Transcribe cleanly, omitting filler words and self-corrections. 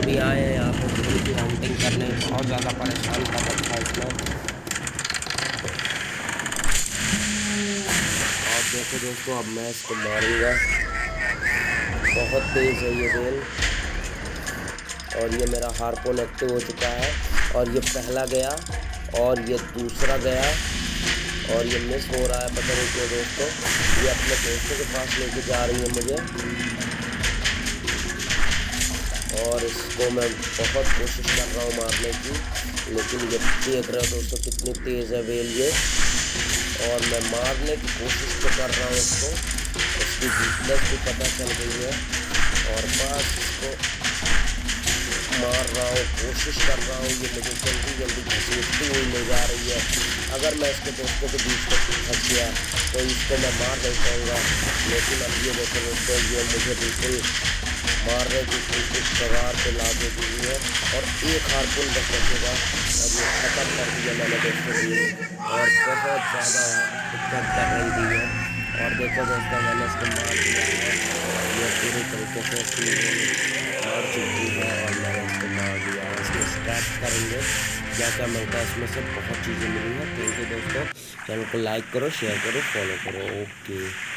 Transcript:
अभी आए हैं यहाँ पे बिल्ली की हंटिंग करने, बहुत ज़्यादा परेशान कर रखा है इसने। और देखो दोस्तों, अब मैं इसको मारूंगा। बहुत तेज़ है ये बेल। और ये मेरा हार्पून एक्टिव हो चुका है और ये पहला गया और ये दूसरा गया और ये मिस हो रहा है, पता नहीं क्यों दोस्तों। ये अपने दोस्तों के पास लेके जा रही है मुझे और इसको मैं बहुत कोशिश कर रहा हूँ मारने की, लेकिन ये देख रहे हो दोस्तों कितनी तेज़ है बेल ये। और मैं मारने की कोशिश तो कर रहा हूँ इसको, इसकी वीकनेस भी पता चल गई है और बस इसको मार रहा हूँ, कोशिश कर रहा हूँ। ये मुझे जल्दी जल्दी घसीटती हुई ले जा रही है। अगर मैं इसके दोस्तों के बीच में फंस गया तो इसको मैं मार नहीं पाऊँगा, लेकिन अब ये देखो दोस्तों, ये मुझे बिल्कुल मारने की कोशिश कगार पे ला देती हुई है और एक हार्पून बच बचेगा और ये ख़त्म कर दिया मैंने दोस्तों दिए और बहुत ज़्यादा दिक्कत कर रही थी ये। और देखो दोस्तों, मैंने इसको मार दिया है और ये पूरी तरीके से मर चुकी है और मैंने इसको मार दिया है। इसको स्क्रैप करेंगे, क्या क्या मिलता है इसमें से, बहुत चीज़ें मिली हैं। थैंक यू दोस्तों, चैनल को लाइक करो, शेयर करो, फॉलो करो। ओके।